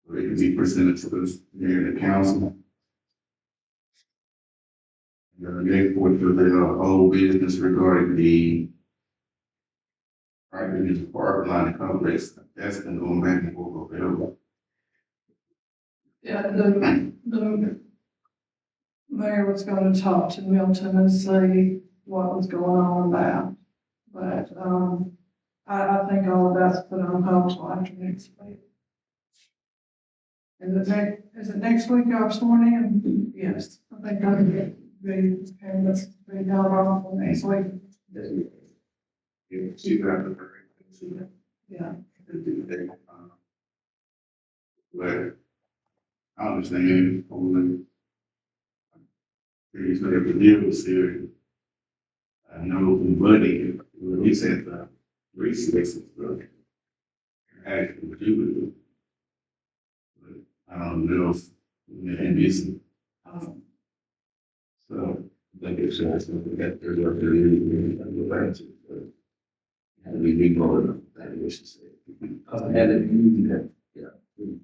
So it can be presented to us here in the council. The next portion of the old business regarding the private park line complex, that's been going back and forth forever. Yeah, the mayor was going to talk to Milton and see what was going on with that. But, I think all of that's put on hold till after next week. Is it next week y'all sworn in? Yes, I think that'll be, that's be done off for next week. You see that? Yeah. But I understand only there's whatever the deal was there. I know from Buddy, he said the resources were actually do it. But I don't know if and this. So I think it's something that there's up to the advantage. And we need more than that, we should say. And it you that, yeah,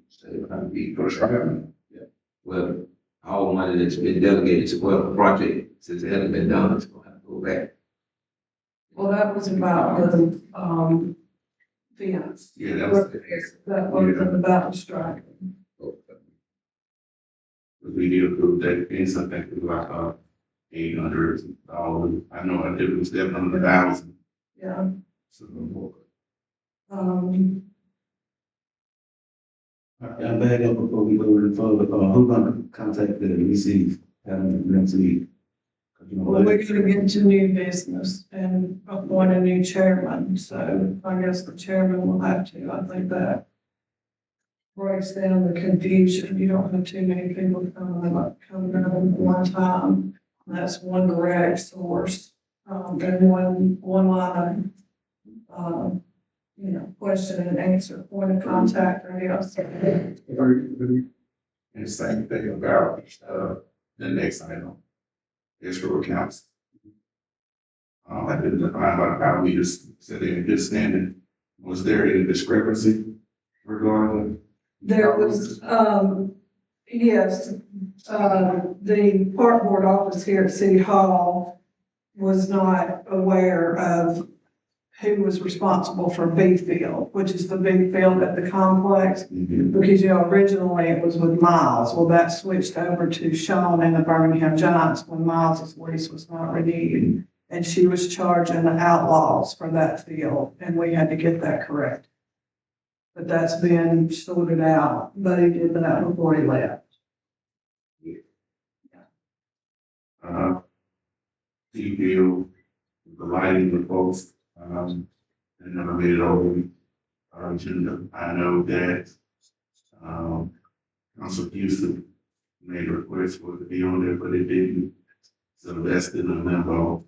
say how to be first right. Yeah. Well, all the money that's been delegated to the project, since it hasn't been done, it's gonna have to go back. Well, that was about the, fence. Yeah, that was about the strike. We did approve that fence, I think it was like $800. I know I did it was 700,000. Yeah. So I back up before we go any further. Who's gonna contact the EC next week? Well, we're gonna get into new business and appoint a new chairman, so I guess the chairman will have to, I think that breaks down the confusion. You don't have too many people coming out at one time. That's one direct source, and one line of, question and answer, point of contact or else. and the same thing about the next item. Escrow accounts. I didn't find out how we just said they were good standing. Was there any discrepancy regarding? There was, yes, the park board office here at City Hall was not aware of who was responsible for B field, which is the big field at the complex. Mm-hmm. Because, originally it was with Miles. Well, that switched over to Sean and the Birmingham Giants when Miles's lease was not renewed. And she was charging the Outlaws for that field, and we had to get that correct. But that's been sorted out, but he did that before he left. Do you feel the lighting, the folks, and never made it over agenda? I know that, Council Houston made a request for it to be on there, but it didn't. So that's still a limbo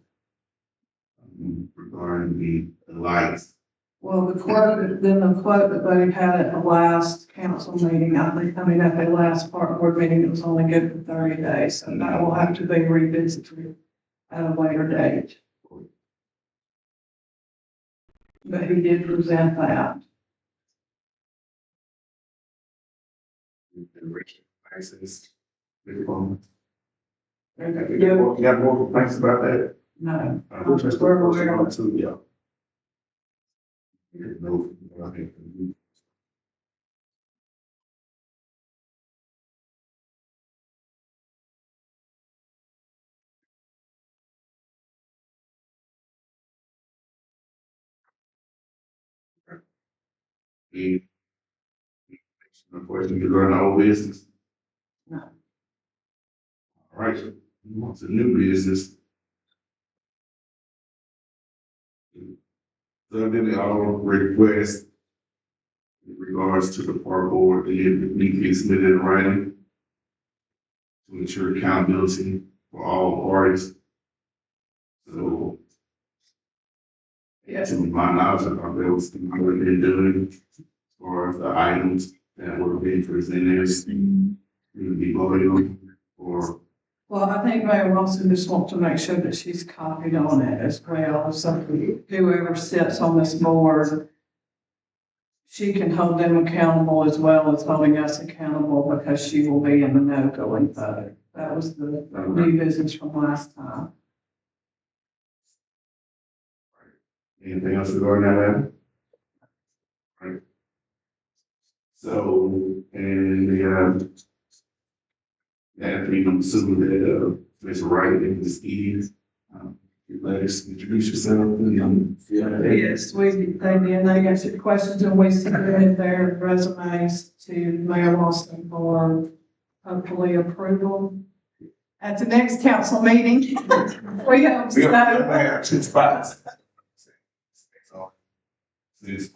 regarding the lights. Well, the quote that they had at the last council meeting, at the last park board meeting, it was only good for 30 days. So that will have to be revisited at a later date. But he did present that. License. Yeah. You got more complaints about that? No. We're aware of it too, yeah. Unfortunately, you learn the old business. No. All right, so what's the new business? So then all request in regards to the park board, they need to be submitted in writing to ensure accountability for all parties. So, Yes. to my knowledge, I thought that was what we've been doing as far as the items that were being presented, to be voted on, or. Well, I think Mayor Wilson just wants to make sure that she's copied on it as well. So whoever sits on this board she can hold them accountable as well as holding us accountable because she will be in the know going forward. That was the new business from last time. Anything else regarding that? Right. So, and that people assume that, Ms. Wright and Ms. Edie, you'd like us to introduce yourself and, Yes, they did. They answered questions and we submitted their resumes to Mayor Lawson for hopefully approval at the next council meeting. We hope We so. have 2 spots. It's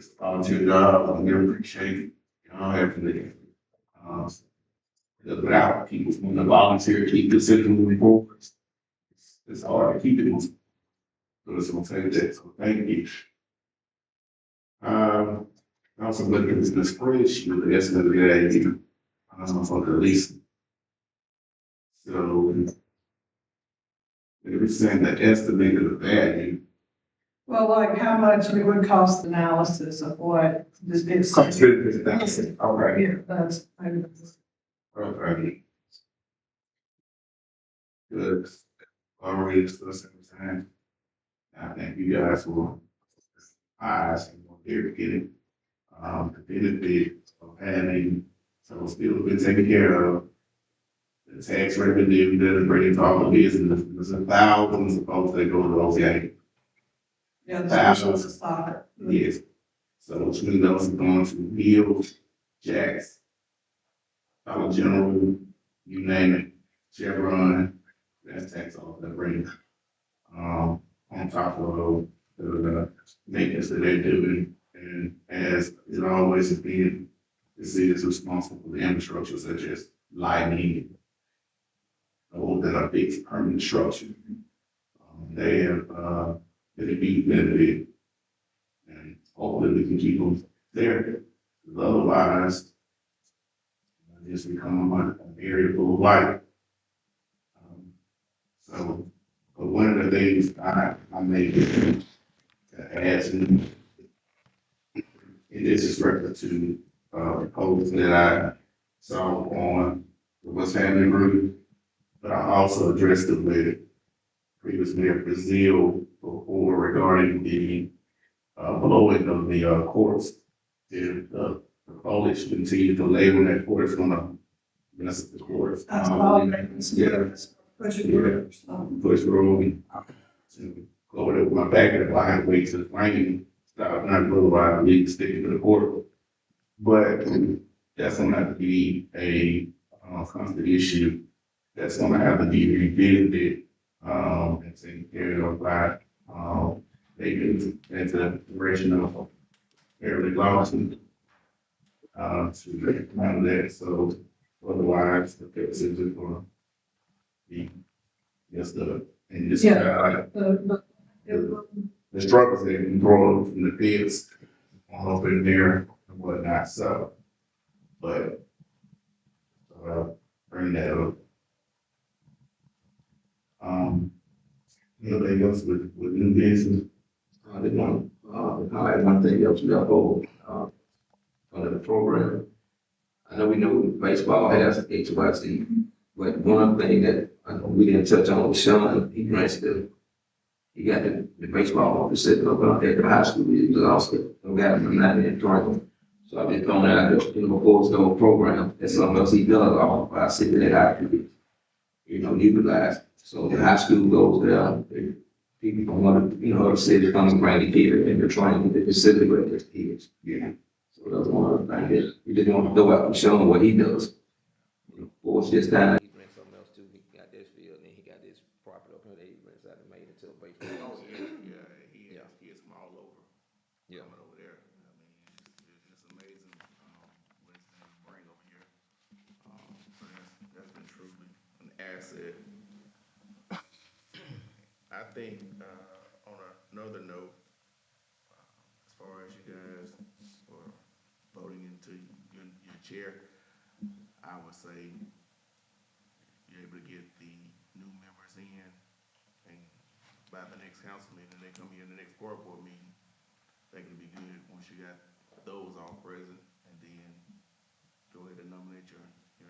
a volunteer job, we appreciate it, having it. Without people from the volunteer, keep the city moving forward. It's hard to keep it moving. So it's gonna take that, so thank you. Also looking at the spreadsheet, the estimate for the lease. So they were saying the estimated value. Well, like how much it would cost analysis of what this gets. $50,000. All right. Yeah, that's. Okay. Good. Already discussing the time. I think you guys will eyes and will here to get it. The benefit of having some still been taken care of. The tax revenue that brings all the business, there's thousands of folks that go to those games. Yeah, especially the soccer. Yes. So which means those are going to Bills, Jacks, Dollar General, you name it, Chevron, that's tax off that brings. On top of the maintenance that they're doing. And as it always has been, the city is responsible for the infrastructure such as lighting, all that are fixed permanent structure. They have, it'll be benefit. And hopefully we can keep them there. Otherwise, this become an area full of light. So, but one of the things I made to add to, and this is reference to the post that I saw on the What's Happening group, but I also addressed it with previous Mayor Brazil before regarding the blowing of the courts. If the police continue to label that court is gonna mess up the courts. That's all. Yeah. Push it. Push road to go with my back of the line, wait till it's raining, stop, not otherwise we stick to the court. But that's gonna have to be a constant issue that's gonna have to be revisited and taken care of by taken into the direction of Eric Lawson to handle that. So otherwise the fix is just gonna be just and just the struggles that can grow from the pits all up in there and whatnot. So, but bring that up. Anything else with new business? I did want to highlight one thing else we got under the program. I know baseball has HYC, but one thing that I know we didn't touch on was Sean. He got the baseball office sitting up out there at the high school. He was also got him from that in Toronto. So I've been throwing that out there, before it's no program. That's something else he does all by sitting at high school. Utilize. So the high school goes there. People from other cities come and bring the kids and they're trying to facilitate with their kids. Yeah. So that's one of the things that we didn't want to go out and show him what he does. Force this time. He brings something else too. He got this field and he got this property up here that he brings out and made it to a baseball. He has kids from all over. Yeah. Coming over there. I mean, it's amazing what it's going to bring over here. So that's been truly an asset. I think on another note, as far as you guys are voting into your chair, I would say you're able to get the new members in, and by the next council meeting, they come here in the next board meeting, think it'd be good once you got those all present, and then go ahead and nominate your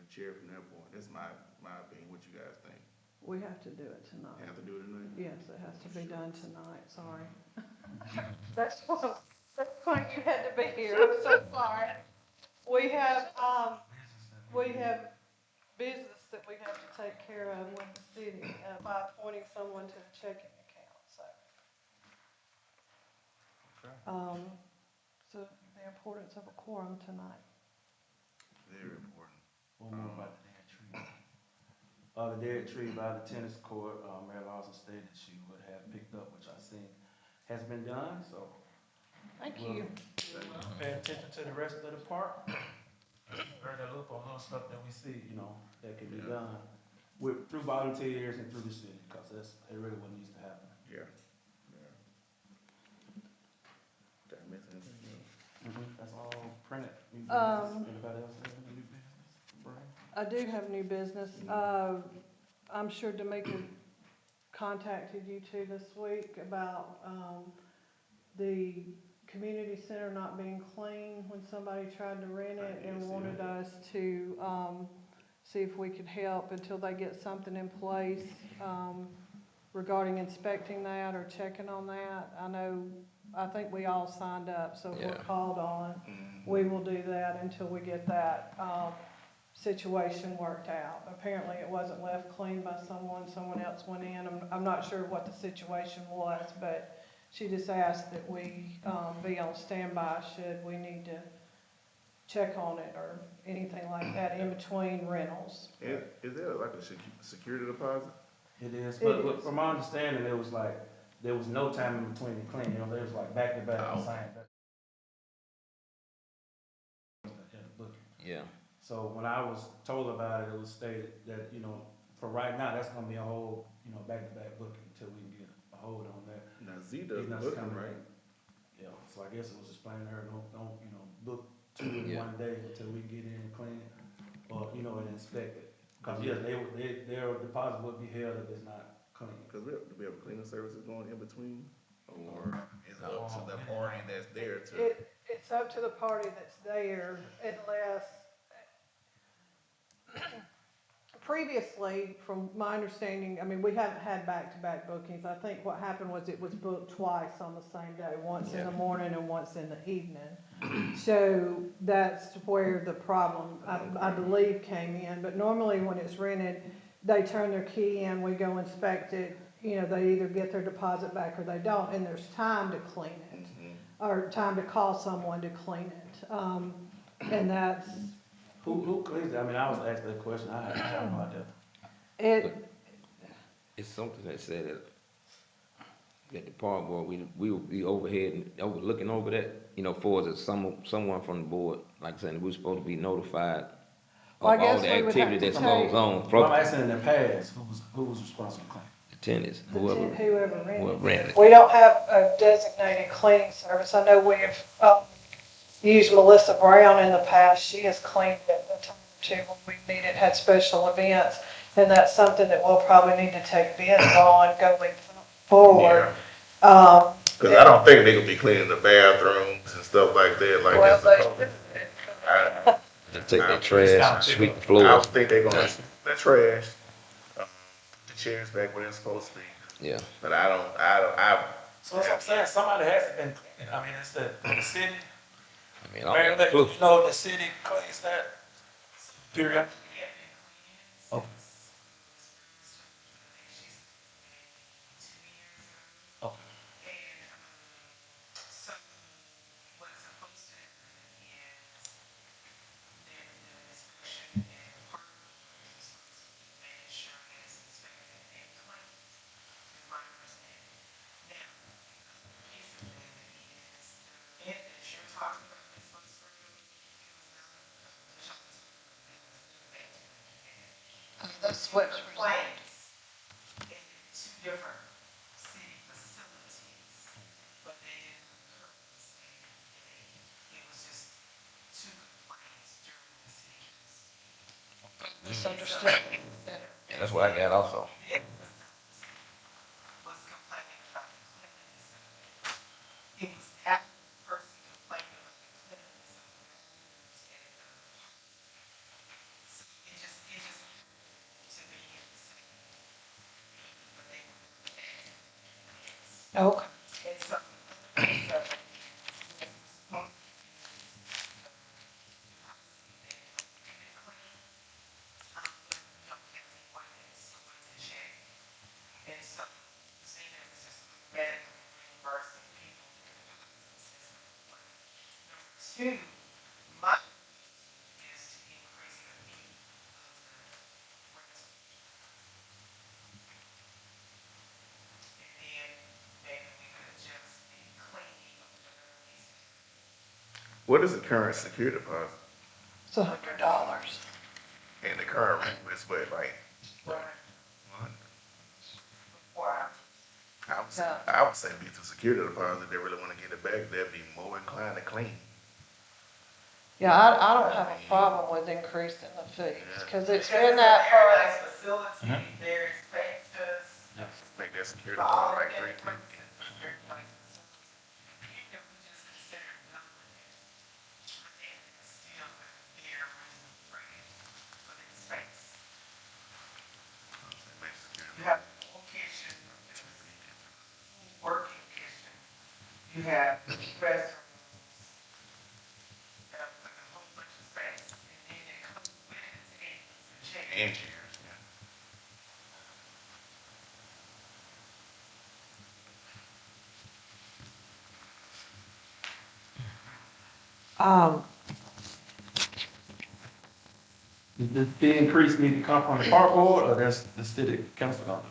chair from that point. That's my opinion. What you guys think? We have to do it You tonight. have to do it tonight? Yes, it has to be done tonight, sorry. That's why you had to be here, I'm so sorry. We have, business that we have to take care of with the city, by appointing someone to the checking account, so. So the importance of a quorum tonight. Very important. One more about the dead tree. The dead tree by the tennis court, Mayor Lawson stated she would have picked up, which I seen has been done, so. Thank we'll you. Pay attention to the rest of the park. Burn that loop on little stuff that we see, that can be done through volunteers and through the city, because that's really what needs to happen. Yeah. Did I miss anything else? That's all printed. New Um, business. Anybody else have any new business? Brian? I do have new business. I'm sure D'Amica contacted you two this week about, the community center not being clean when somebody tried to rent it and wanted us to, see if we could help until they get something in place, regarding inspecting that or checking on that. I think we all signed up, so if we're called on, we will do that until we get that, situation worked out. Apparently it wasn't left clean by someone else went in. I'm not sure what the situation was, but she just asked that we, be on standby should we need to check on it or anything like that in between rentals. Is there like a security deposit? It is, It but is. from my understanding, there was no time in between the clean, they was like back to back, Oh. signed back. Yeah. So when I was told about it, it was stated that, for right now, that's gonna be a whole, back to back booking until we can get a hold on that. Now Z does These the nuts booking, coming right? in. Yeah, so I guess it was explaining to her, don't, book two in Yeah. one day until we get in and clean it, or, and inspect it. Cause yeah, their deposit would be held if it's not clean. Cause do we have cleaning services going in between, or is it up to the party that's there to? It's up to the party that's there unless, previously, from my understanding, we haven't had back-to-back bookings. I think what happened was it was booked twice on the same day, once in the morning and once in the evening. So that's where the problem, I believe, came in. But normally when it's rented, they turn their key in, we go inspect it. They either get their deposit back or they don't, and there's time to clean it, or time to call someone to clean it. And that's, Who cleans it? I was asked that question, I have no idea. It's something that said that the park board, we will be overhead and looking over that, for as someone from the board, like I said, we're supposed to be notified Well, I of all guess the we would have activity to that take- goes on Well, from I'm asking in the past, who was responsible for cleaning? the tenants, whoever whoever rented. rented it. We don't have a designated cleaning service. I know we've used Melissa Brown in the past. She has cleaned it a time or two when we had special events. And that's something that we'll probably need to take bids on going forward. Cause I don't think they could be cleaning the bathrooms and stuff like that, like Well, that's they supposed should. To take their trash, sweep the floors. I would think they're gonna, the trash, the chairs back where they're supposed to be, Yeah. but I. So that's what I'm saying, somebody has been cleaning, it's the city, I mean, I don't clue. the city cleans that period. Oh. Oh. That's what's required. Misunderstood. Yeah, that's what I got also. Okay. And so, so, and so, seeing it was just medically reimbursing people through the system. Number two, my is to increase the fee of the rental. And then maybe we could adjust the cleaning of whatever needs to be. What is the current security deposit? It's $100. And the current rent is what, like? Right. What? Wow. I would say be the security deposit, they really wanna get it back, they'd be more inclined to clean. Yeah, I don't have a problem with increasing the fees, because it's been that Very for, nice facility, very spacious. Make that security For all deposit the like three. different, very nice facility. Even if we just consider doubling it, I think it's still a fair reasonable rate for that space. You have a full kitchen, working kitchen. You have restrooms, you have like a whole bunch of space, and then it comes with tables and chairs. And chairs, yeah. um, The fee increase need to come from the park board, or that's the city council gonna do?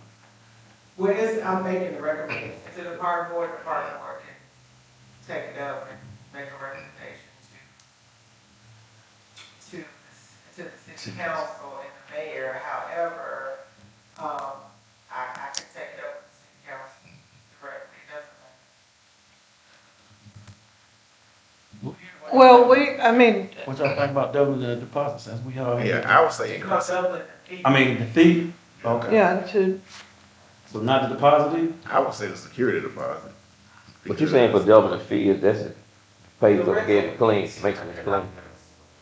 Well, I'm making a recommendation to the park board can take it up and make a recommendation to the city council and the mayor. However, I can take it up with the city council directly, it doesn't matter. well, I mean, What y'all think about doubling the deposit since we already? Yeah, I would say Because increase it. of the fee. I mean, the fee? Okay. yeah, to, So not the deposit either? I would say the security deposit. But you saying for doubling the fee, that's it, pays The for rental getting clean, is making it clean.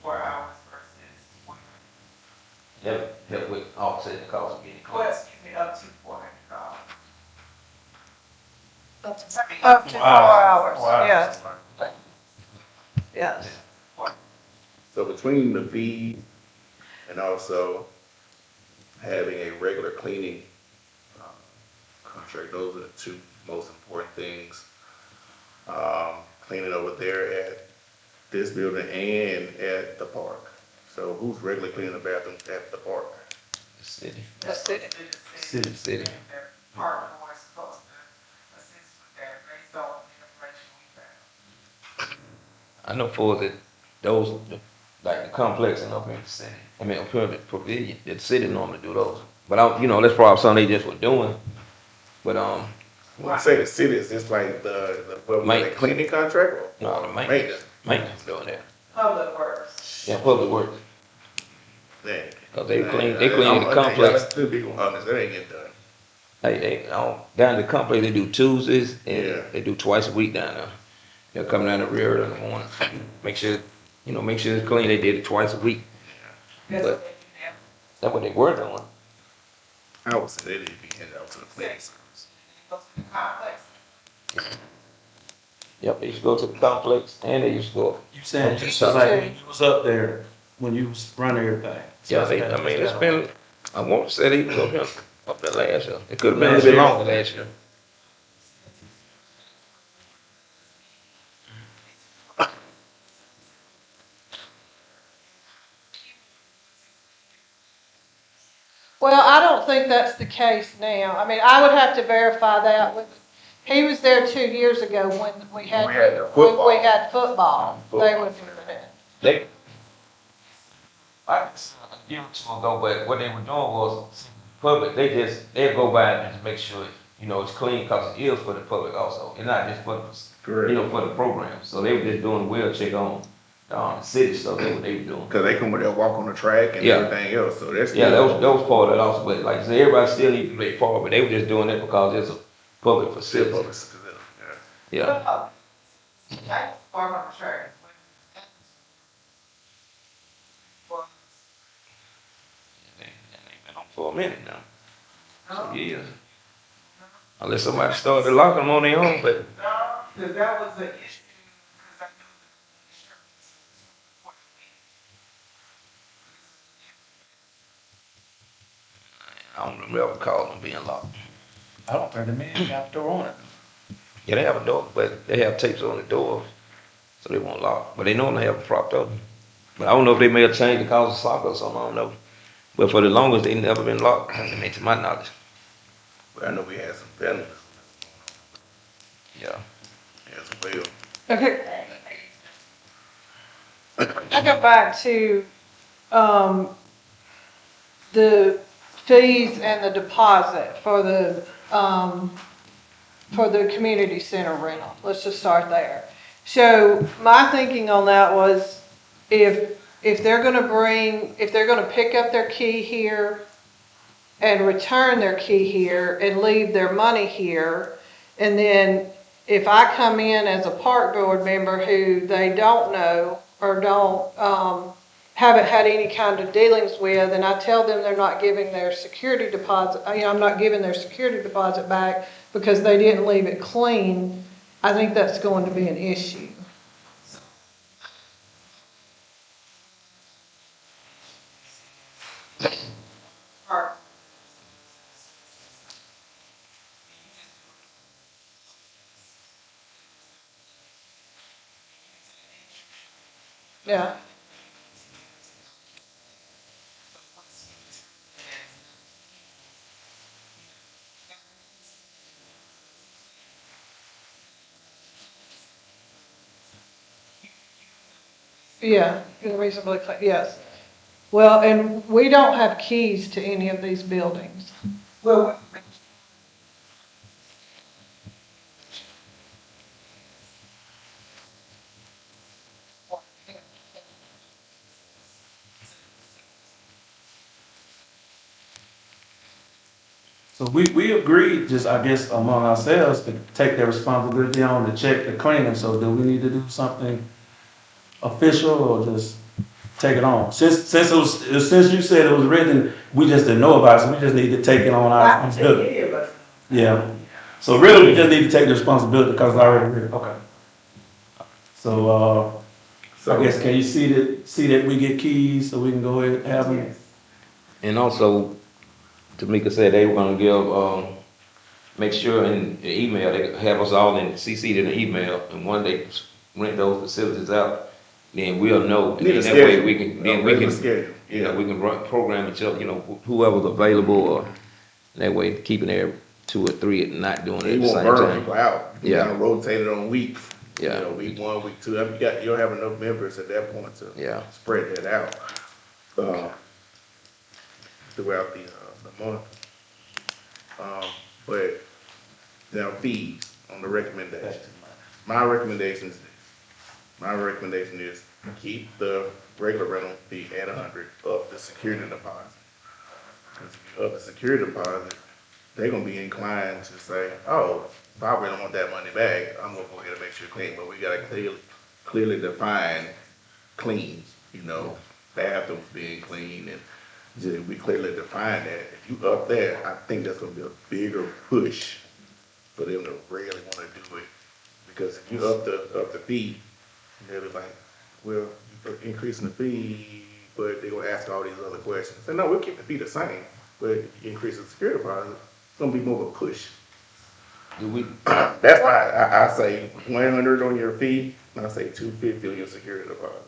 4 hours versus 1. That help with offsetting the cost of getting Well, clean. excuse me, up to $400. up to 4 hours, Wow. yes, yes. So between the fee and also having a regular cleaning contract, those are the two most important things. Cleaning over there at this building and at the park. So who's regularly cleaning the bathrooms at the park? The city. The city. City. Their partner was supposed to assist with that based on the information we found. I know for that, those, like the complex and up in the city, I mean, up here at the pavilion, the city normally do those. But that's probably something they just were doing, but, When I say the city, is this like the Maintenance. cleaning contract? no, the maintenance doing that. Public Works. Yeah, public works, Dang. cause they clean the complex. Two people on this, that ain't getting done. Down the complex, they do Tuesdays, and Yeah. they do twice a week down there. They'll come down the rear in the morning, make sure it's clean, they did it twice a week, That's But- what they do now. that's what they were doing. I would say they need to be handed out to the cleaning service. Go to the complex. Yep, they used to go to the complex, and they used to go. You saying just like when you was up there, when you was running everything? Yeah, it's been, I want to say they was up there last year. It could have been a little bit longer last year. Well, I don't think that's the case now. I mean, I would have to verify that with, he was there 2 years ago when we had, When we had the when football. we had football. They would do that. They, I guess a year or two ago, but what they were doing was, public, they'd go by and just make sure, it's clean, cause it is for the public also. It's not just for the, for the program. So they were just doing a well check on, the city stuff, that's what they were doing. Cause they come with their walk on the track and Yeah. everything else, so that's. Yeah, that was part of it also, but like I said, everybody still needs to play part, but they were just doing it because it's a public Still facility. public, yeah. Yeah, That's farm on the track. Well, they've been on for a minute now. So, yeah. Unless somebody started locking them on their own, but No, because that was an issue, because I know the insurance for the week. I don't remember calling them being locked. I don't think the men got the door on it. Yeah, they have a door, but they have tapes on the door, so they won't lock. But they normally have it propped up. But I don't know if they may have changed the cause of soccer or something, I don't know. But for the longest, they never been locked, I mean, to my knowledge. But I know we had some felonies Yeah. as well. Okay. I go back to, the fees and the deposit for the community center rental. Let's just start there. So my thinking on that was if they're gonna pick up their key here and return their key here and leave their money here, and then if I come in as a park board member who they don't know or haven't had any kind of dealings with, and I tell them they're not giving their security deposit, I'm not giving their security deposit back because they didn't leave it clean, I think that's going to be an issue. Or Yeah. Yeah, reasonably, yes. Well, and we don't have keys to any of these buildings. well, So we agreed, just I guess among ourselves, to take the responsibility on to check the cleaning. So do we need to do something official or just take it on? Since you said it was written, we just didn't know about it, so we just need to take it on our responsibility. any of us. Yeah. So really, we just need to take the responsibility because it's already written. Okay. So, I guess, can you see that we get keys so we can go ahead and have them? Yes. And also, Tamika said they were gonna give, make sure in the email, they have us all in CC'd in the email, and when they rent those facilities out, then we'll know, and Need a then that way schedule. we can, A then we regular can, schedule. yeah, we can program each other, whoever's available, or that way keeping there 2 or 3 and not doing it You at the won't same burn time. people out. You Yeah. gotta rotate it on weeks. Yeah. You know, week 1, week 2. You don't have enough members at that point to Yeah. spread that out throughout the month. But now fees on the recommendation. My recommendation is this. My recommendation is keep the regular rental fee at 100 of the security deposit. Of the security deposit, they're gonna be inclined to say, oh, if I really want that money back, I'm gonna go ahead and make sure clean, but we gotta clearly define clean, bathrooms being clean, and just, we clearly define that. If you up there, I think that's gonna be a bigger push for them to really wanna do it. Because if you up the fee, they'll be like, well, you're increasing the fee, but they're gonna ask all these other questions. So no, we'll keep the fee the same, but if you increase the security deposit, it's gonna be more of a push. Do we, That's why I say 100 on your fee, and I say 250 on your security deposit.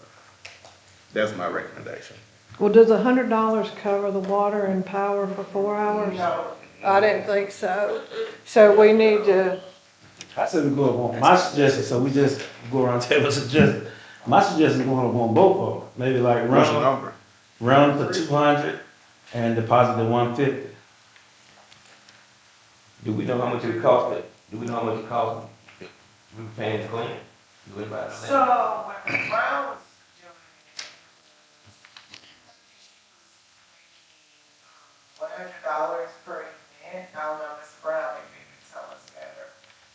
That's my recommendation. Well, does $100 cover the water and power for 4 hours? No. I didn't think so. So we need to, I said we go up on, my suggestion, so we just go around table suggestion. My suggestion is going up on both of them, maybe like What's the run number? for 200 and deposit the 150. do we know how much it cost do we know how much it cost we paying to clean? Do anybody know that? So when Brown was doing it, $100 per event. I don't know, Ms. Brown maybe you can tell us better.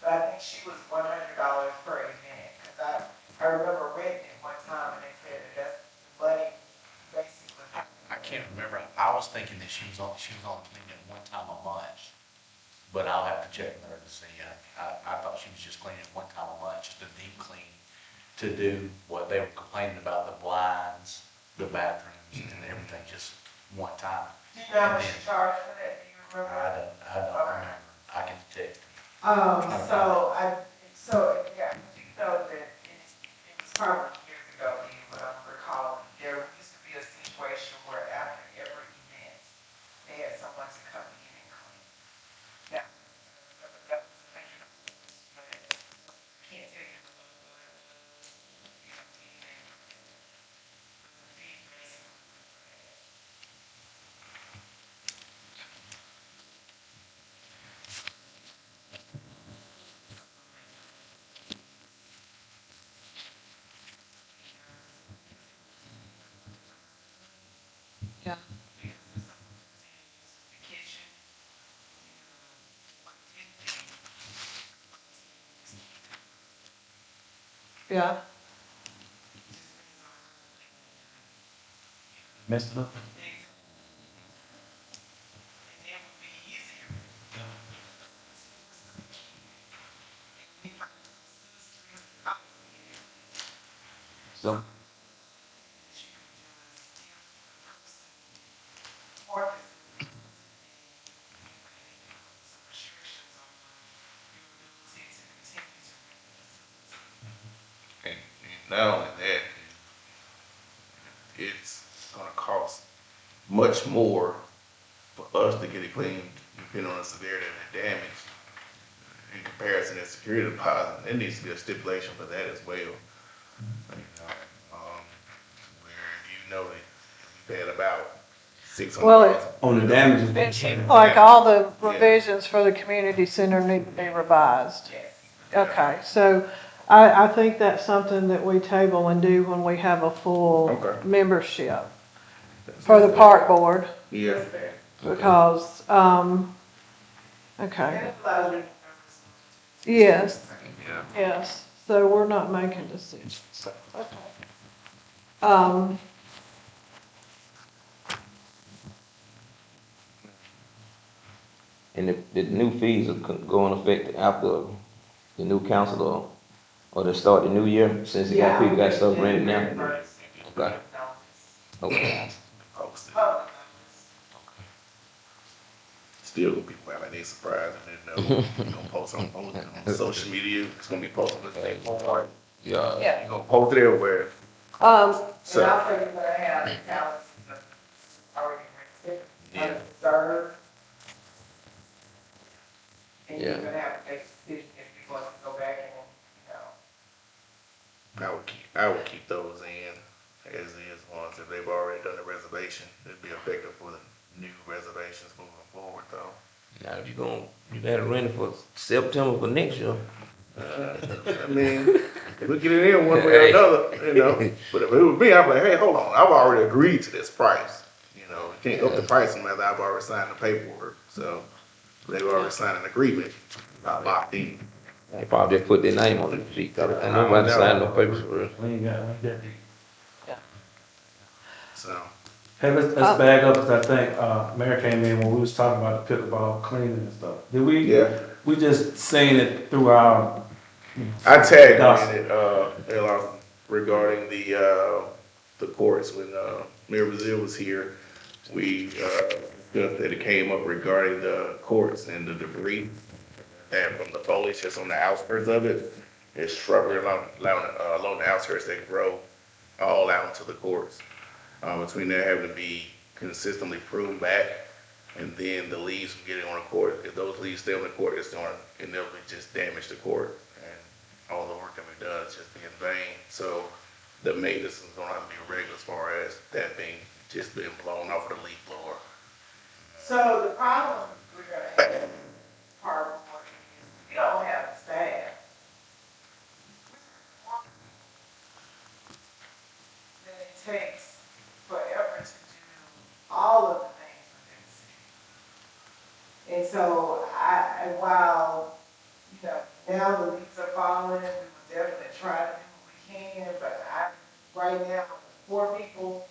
But I think she was $100 per event, because I remember reading it one time and they said that that's the money basically. I can't remember. I was thinking that she was only cleaning it one time a month, but I'll have to check with her. I thought she was just cleaning one time a month, just a deep clean to do what they were complaining about, the blinds, the bathrooms and everything, just one time. Do you know how much she charged for that? Do you remember? I don't remember. I can check. So, yeah, you know that it was probably years ago, but I recall, there used to be a situation where after every event, they had someone to come in and clean. Now, that was the thing, but can't tell you. Yeah. The kitchen. Yeah. Messed it up. And it would be easier. So, Or And not only that, it's gonna cost much more for us to get it cleaned, depending on the severity of the damage. In comparison to security deposit, there needs to be a stipulation for that as well. You know, where you know that you've had about Well, $600. On the damages. it seems like all the revisions for the community center need to be revised. yes. Okay, so I think that's something that we table and do when we have a full Okay. membership for the park board, Yeah. because, okay, yes, Yeah. yes, so we're not making decisions, okay. Um, and the new fees are go in effect after the new council or they start the new year, since people got stuff rented now? Okay. Okay. Posted. Still gonna be like they surprised and then you gonna post on social media. It's gonna be posted on the same board. Yeah. Yeah. You gonna post it everywhere. um, And So also you're gonna have the calendar already written, yeah. reserved. And you're Yeah. gonna have to make a decision if you want to go back and, you know. I would keep those in as is ones if they've already done the reservation. It'd be effective for the new reservations moving forward though. Now, if you got it ready for September for next year. I mean, if we get it in one way or another, you know. But if it was me, I'd be like, hey, hold on, I've already agreed to this price. You know, you can't up the price unless I've already signed the paperwork. So they've already signed an agreement, not locked in. They probably just put their name on the sheet. And nobody signed no papers for it. We ain't got that. So Hey, let's back up, because I think, Mayor came in when we was talking about the pickleball cleaning and stuff. Did we? yeah, We just seen it through our. I tagged in it, regarding the courts when Mayor Brazil was here. We discussed that it came up regarding the courts and the debris and from the foliage that's on the outskirts of it. There's shrubbery along the outskirts that grow all out into the courts. Between there having to be consistently pruned back, and then the leaves from getting on the court. If those leaves stay on the court, it's going to inevitably just damage the court, and all the work that we've done is just be in vain. So the maintenance is going to have to be regular as far as that being just being blown off of the leaf blower. So the problem we're gonna have, part of what is, we don't have the staff. That it takes forever to do all of the things within the city. And so and while, you know, now the leaves are falling, we will definitely try to do what we can, but right now, 4 people,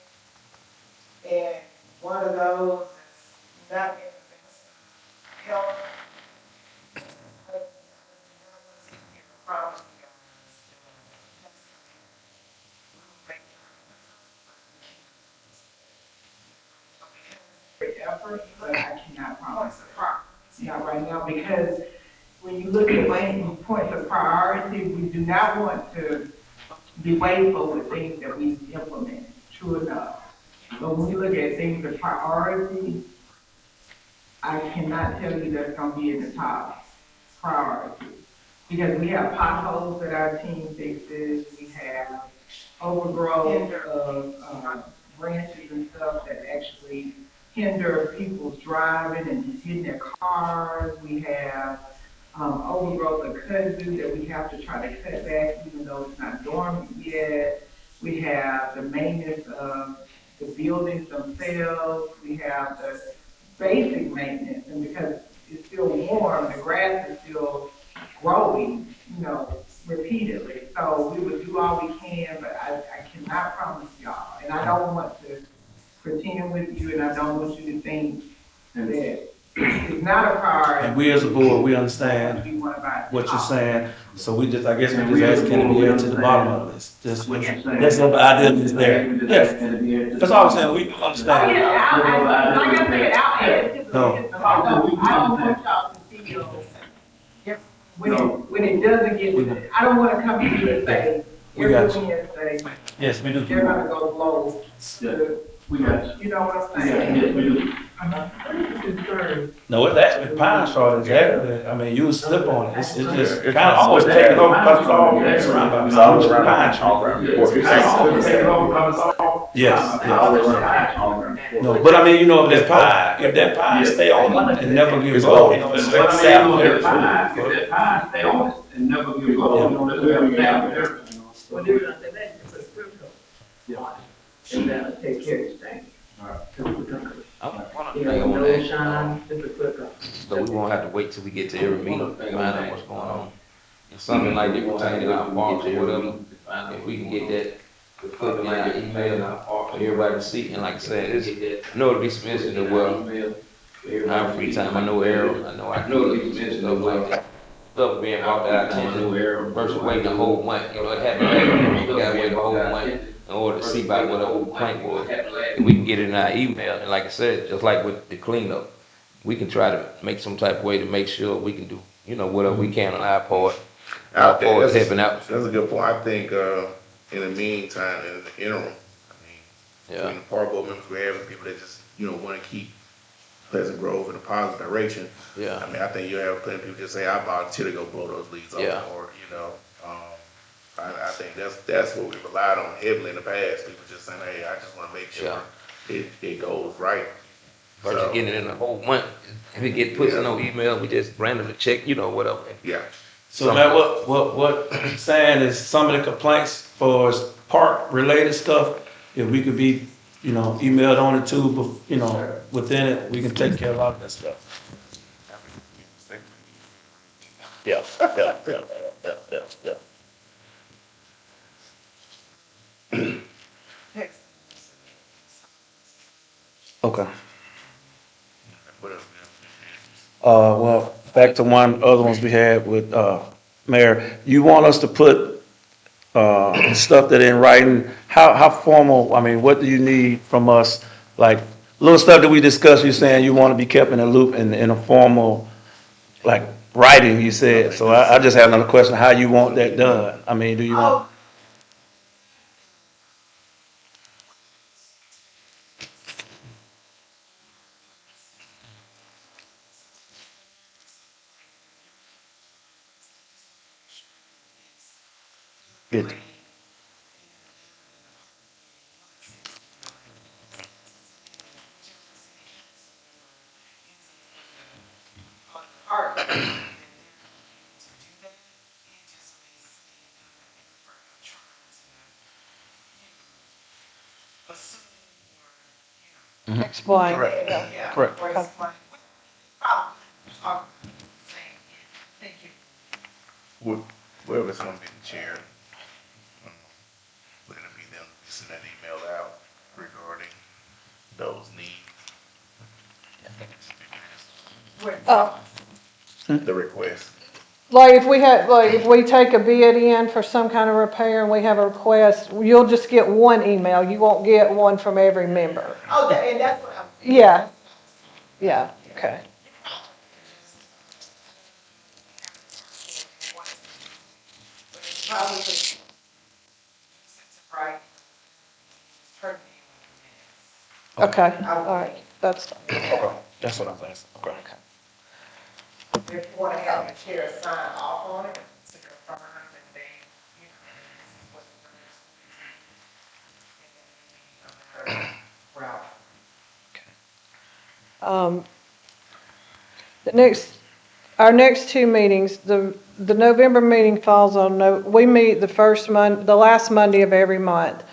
and one of those is not in the best health. promise you guys. Effort, but I cannot promise a progress. Not right now, because when you look at points of priority, we do not want to be wasteful with things that we implement, true enough. But when we look at things of priority, I cannot tell you that's gonna be in the top priority. Because we have potholes that our team fixes, we have overgrowth of, branches and stuff that actually hinder people's driving and hitting their cars. We have, overgrowth of kudzu that we have to try to cut back even though it's not dormant yet. We have the maintenance of the buildings themselves. We have the basic maintenance, and because it's still warm, the grass is still growing, repeatedly. So we would do all we can, but I cannot promise y'all. And I don't want to pretend with you, and I don't want you to think that it's not a priority. And we as a board, we understand what you're saying, so we just, I guess we just ask Kenny to get to the bottom of this. Just, that's what the idea is there. Yes, that's all I'm saying, we understand. Like I said, I'll add to the No. list. I don't want y'all to feel, when it doesn't get, I don't wanna come to you and say, We got every you. Wednesday, Yes, we do. they're gonna go low. We got You know what I'm you. saying? Yes, we do. No, it's actually pine straw, exactly. I mean, you would slip on it. It's just kind of almost taking over because it's all surrounded by pine straw. Yes, yes. No, but I mean, if that pine stay on it and never get low, it's like sap there. If that pine stay on it and never get low, that's where we have everything. Well, do something that it's a scriptural. And that'll take care of things. One You thing I know, want no to ask shine, just a quick up. so we won't have to wait till we get to every meeting to find out what's going on. If something like that pertaining to our parks or whatever, if we can get that put in our email for everybody to see, and like I said, I know it'll be some instances where our free time, I know Errol, I know it'll be some instances like that. Stuff being brought to our attention versus waiting a whole month, it happened, we gotta wait a whole month in order to see about what the complaint was. And we can get it in our email, and like I said, just like with the cleanup, we can try to make some type of way to make sure we can do, whatever we can on our part. Our part is helping out. That's a good point. I think, in the meantime, in the interim, between Yeah, the park board members, we have people that just, wanna keep Pleasant Grove in a positive direction. yeah, I think you have plenty of people just say, I volunteer to go blow those leaves off, Yeah. or, I think that's what we relied on heavily in the past. People just saying, hey, I just wanna make sure it goes right. versus So, getting it in a whole month. If it get put in no email, we just randomly check, whatever. yeah. So Matt, what saying is some of the complaints for park related stuff, if we could be, emailed on it too, but, within it, we can take care of a lot of that stuff. Yeah, yeah. Okay. What else? Well, back to one other ones we had with, Mayor, you want us to put, stuff that in writing, how formal, what do you need from us? Like, little stuff that we discussed, you saying you want to be kept in a loop in a formal, like, writing, you said. So I just have another question, how you want that done? Do you want? It, Explain. Correct. Thank you. Whoever's gonna be the chair, let it be them, send that email out regarding those needs. Oh, The request. Like if we had, like if we take a bid in for some kind of repair and we have a request, you'll just get one email. You won't get one from every member. Oh, and that's what I'm. Yeah, yeah, okay. Probably could write her name Okay, I would all right, that's, Okay, that's what I was asking, okay. If you wanna have your chair sign off on it to confirm that they, you know, this is what the route. the next, our next two meetings, the November meeting falls on, we meet the last Monday of every month.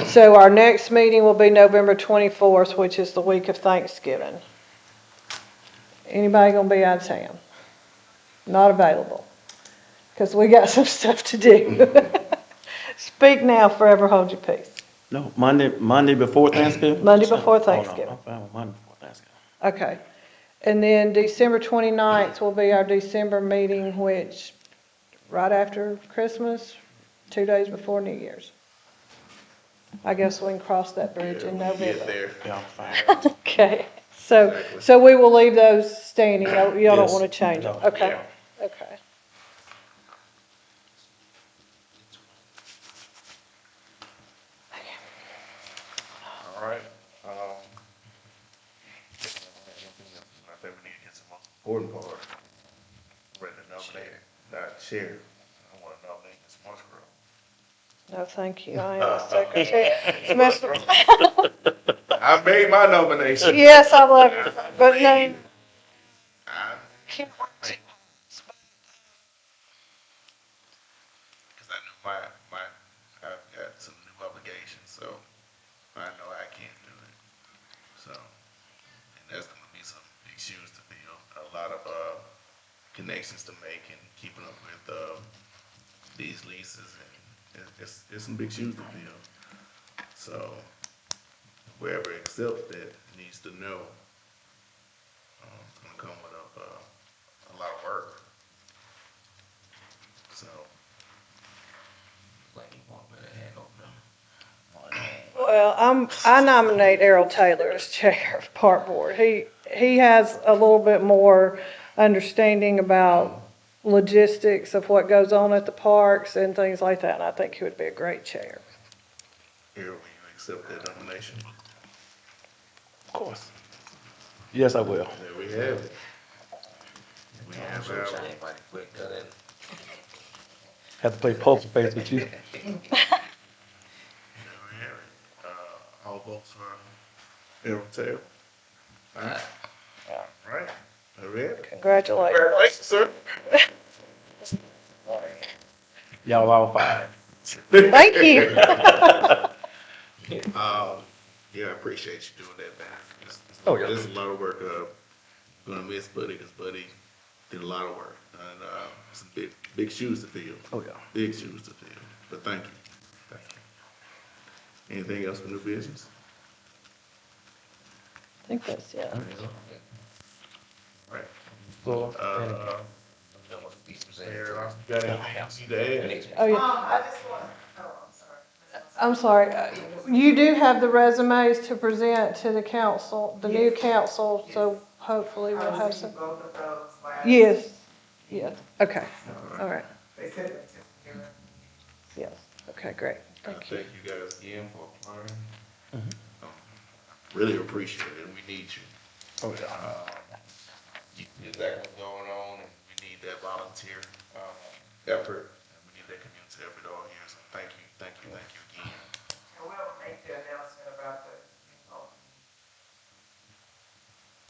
So our next meeting will be November 24th, which is the week of Thanksgiving. Anybody gonna be out of town? Not available, because we got some stuff to do. Speak now, forever hold your peace. No, Monday before Thanksgiving? Monday before Oh, no, Thanksgiving. I'm fine with Monday before Thanksgiving. Okay. And then December 29th will be our December meeting, which right after Christmas, 2 days before New Year's. I guess we can cross that bridge in Get November. there. Yeah, I'm fine. Okay, so we will leave those standing. Y'all don't Yes. want to change them? No. Okay, okay. All right. I think we need to get some more important part. Ready to nominate, not chair. I want to nominate Ms. Musgrove. No, thank you. I am the secretary. I made my nomination. Yes, I love you, but no. Because I know I've got some new obligations, so I know I can't do it. So, and that's going to be some big shoes to fill. A lot of connections to make and keeping up with these leases, and it's some big shoes to fill. So, whoever accepts that needs to know it's going to come with a lot of work. So, Like you want me to handle them. Well, I nominate Errol Taylor as chair of park board. He has a little bit more understanding about logistics of what goes on at the parks and things like that, and I think he would be a great chair. here, will you accept that nomination? Of course. Yes, I will. There we have it. We I'm have so our, ashamed, I quit that. Have to play poker face with you. there we have it. All votes for Errol Taylor. All right. All right. All right. Congratulations. Congratulations, sir. Y'all all five. Thank you. Yeah, I appreciate you doing that, man. Oh, yeah. This is a lot of work. Gonna miss Buddy because Buddy did a lot of work, and some big shoes to fill. Oh, yeah. Big shoes to fill. But thank you. Thank you. Anything else for new business? I think that's, yeah. All right. So, Mayor, you got anything else you need to add? Oh, yeah. I just want, oh, I'm sorry, you do have the resumes to present to the council, the new council, so hopefully we'll have some. both of those last. Yes, yes, okay, all right, They said they took care of it. yes, okay, great, thank you. Thank you guys again for applying. Really appreciate it, and we need you. oh, yeah. You know exactly what's going on, and we need that volunteer effort, and we need that community effort all here. So thank you again. And we'll make the announcement about the,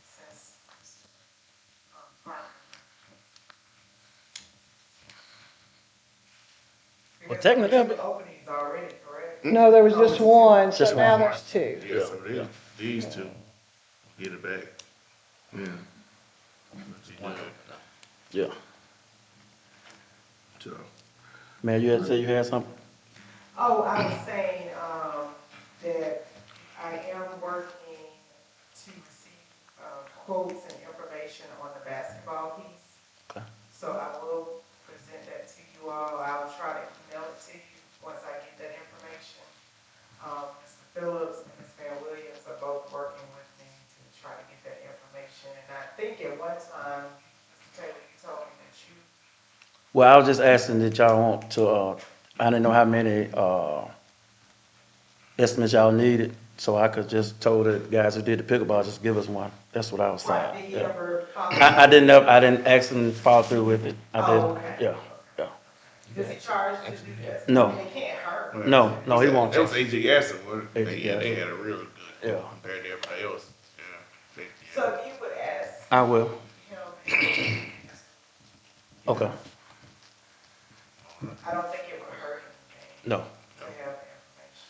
since, park. Well, technically, Two openings already, correct? No, there was just one, so Just now one. there's two. Yeah, so these two, get it back. Yeah. But you do it. yeah. So, Man, you had to say you had something? Oh, I was saying, that I am working to receive, quotes and information on the basketball piece. Okay. So I will Mr. Taylor, you told me that you, Well, I was just asking that y'all want to, I didn't know how many, estimates y'all needed, so I could just told the guys who did the pickleball, just give us one. That's what I was saying. right, did he Yeah. ever follow? I didn't ask him to follow through with it. I Oh, didn't, okay. yeah, yeah. Does he charge to do this? No. I mean, it can't hurt. No, he won't. That was AJ Yassen, wasn't it? AJ Yeah, they Yassen. had a real good Yeah. compared to everybody else. Yeah. So if you would ask I will. him, Okay, I don't think it would hurt anything no, to have the information.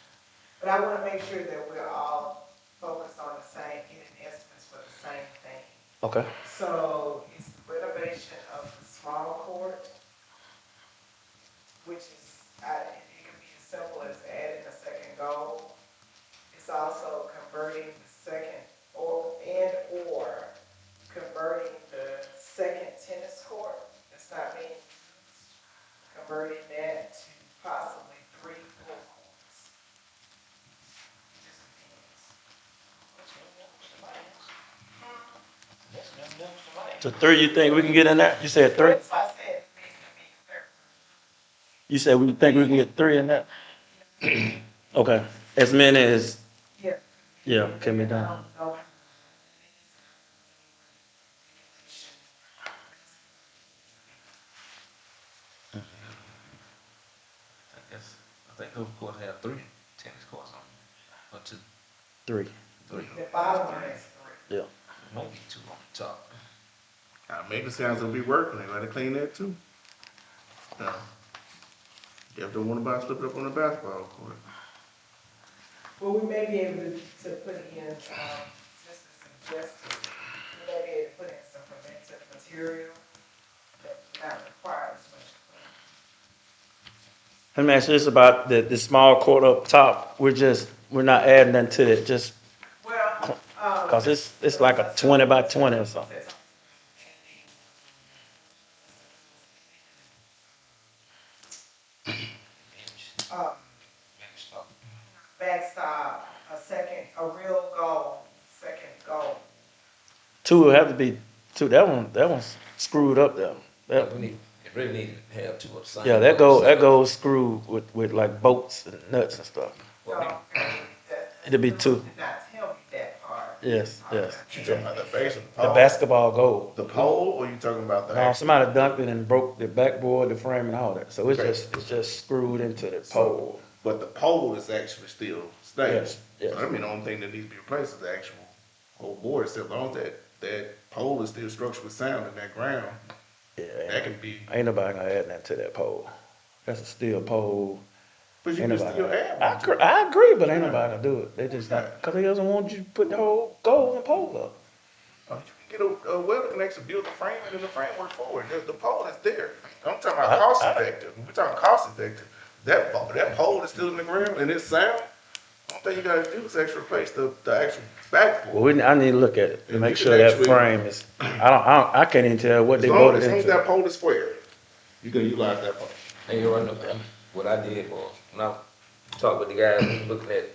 But I wanna make sure that we're all focused on the same, getting estimates for the same thing. okay, So it's the renovation of the small court, which is, it can be as simple as adding a second goal. It's also converting the second or converting the second tennis court that's not being used, converting that to possibly 3 full courts. It just depends. so 3, you think we can get in there? You said 3? That's why I said it needs to be clear. You said we think we can get 3 in that? Okay, as many as, Yeah. yeah, can be done. No. I think those courts have 3 tennis courts on them, or 2, 3, 3. The bottom one is 3. yeah. Maybe 2 on the top. Maybe sounds will be working. They gotta clean that too. You have to want to slip it up on the basketball court. Well, we may be able to put in, just a suggested, we may be able to put in some preventive material that do not require as much cleaning. Let me ask you this about the small court up top, we're not adding nothing to it, just, Well, cause it's like a 20 by 20 or something. Um, backstop, a real goal, second goal. 2 will have to be, 2, that one's screwed up there. That, It really need to have 2 of the same. yeah, that goes screwed with like bolts and nuts and stuff. So, It'll be 2. Did not tell me that part. Yes. You talking about the base of the The pole? basketball goal. The pole, or you talking about the No, actual? somebody dunked it and broke the backboard, the frame and all that, so Okay. it's just screwed into the pole. But the pole is actually still stable. Yes, yes. So I mean, the only thing that needs to be replaced is the actual whole board itself. As long as that pole is still structurally sound in that ground, Yeah, that can be. ain't nobody gonna add nothing to that pole. That's a steel pole. But you Ain't can nobody still gonna- add one. I agree, but ain't nobody gonna do it. They just not, cause he doesn't want you to put the whole goal and pole up. You can get a welder can actually build the frame and then the framework forward. The pole is there. I'm talking about I- cost I- effective. We're talking cost effective. That pole is still in the ground and it's sound. The only thing you gotta do is actually replace the actual backboard. Well, I need to look at it to And make you sure can that actually- frame is, I can't even tell what they As long voted as into. that pole is square, you can utilize that pole. And you run what I did was, when I talked with the guys, looking at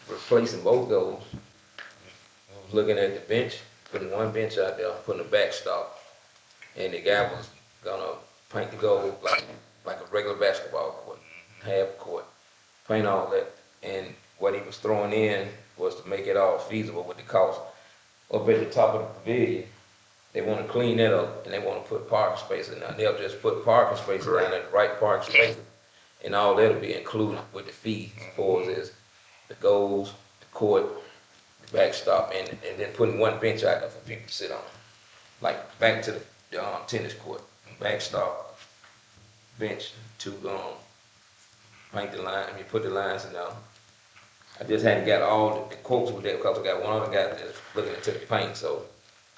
replacing both goals, I was looking at the bench, putting one bench out there, putting a backstop, and the guy was gonna paint the goal like a regular basketball court, half court, paint all that, and what he was throwing in was to make it all feasible with the cost. Up at the top of the pavilion, they wanna clean that up, and they wanna put parking spaces in there, they'll just put parking spaces down at the right parking spaces, and all that'll be included with the fee, as far as is the goals, the court, the backstop, and then putting one bench out there for people to sit on. Like back to the tennis court, backstop, bench to paint the line, I mean put the lines in there. I just hadn't got all the quotes with that because I got one other guy that's looking into the paint, so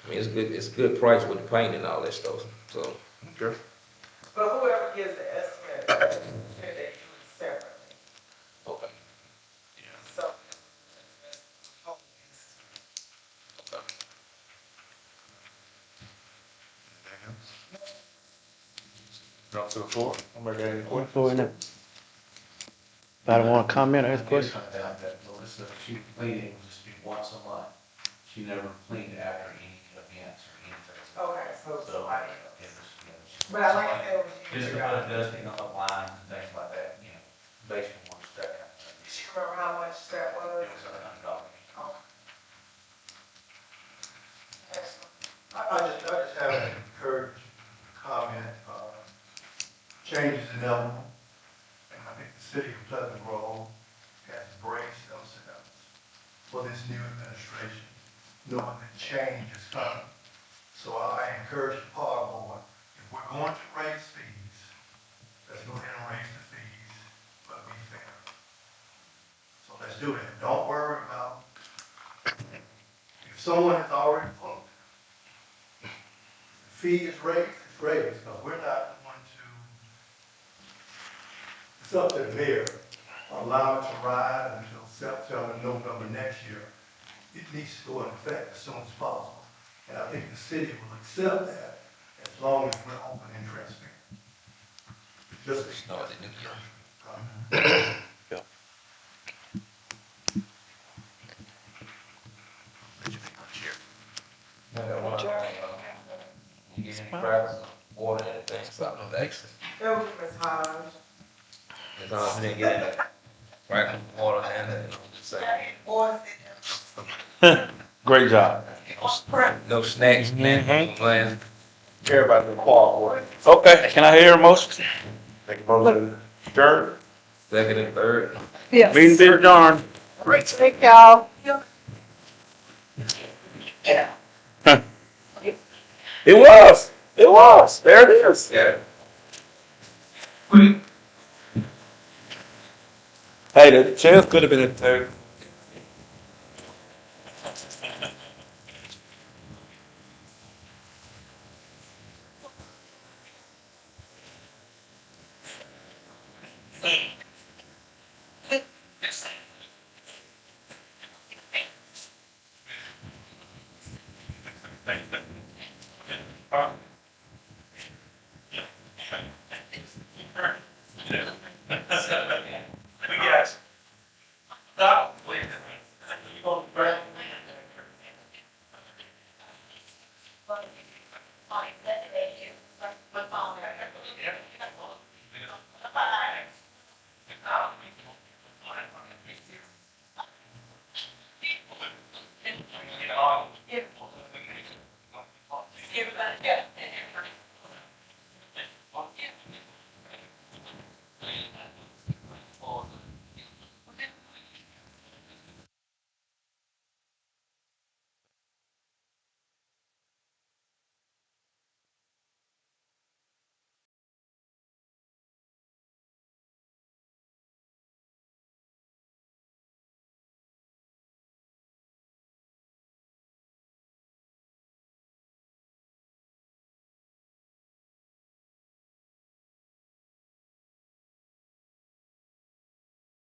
I mean it's a good price with the paint and all that stuff. So Okay. But whoever gives the estimate, should they do it separately? okay. So. Jump to the floor. Somebody got any questions? Go in there. Anybody wanna comment or ask a question? I found out that Melissa, she cleaning will just be once a month. She never cleaned after any events or anything. But like I said, it was Just years to ago. put dusting on the blinds and things like that, you know, basement work, that kind of thing. Do you remember how much that was? It was $100. Oh. I just have an encouraged comment, changes in element, and I think the city of Pleasant Grove has braced themselves for this new administration, knowing that change is coming. So I encourage the park board, if we're going to raise fees, let's go ahead and raise the fees, but be fair. So let's do that. Don't worry about, if someone has already booked, the fee is raised, it's raised, because we're not going to, it's up to the mayor, allow it to ride until September, November next year. It needs to go into effect as soon as possible. And I think the city will accept that as long as we're open and transparent. Just. No, they do. You get any practice, water, anything, something, thanks. It was massage. As long as we didn't get any practice, water, and just say, Or sit Great job. no snacks, man, playing. Care about the park. Okay, can I hear a motion? Make a motion. Sure. Second and third. Yes. Meeting been adjourned. Thank y'all. It was. It was. There it is. Yeah. Hey, the chance could have been a third. Thank you.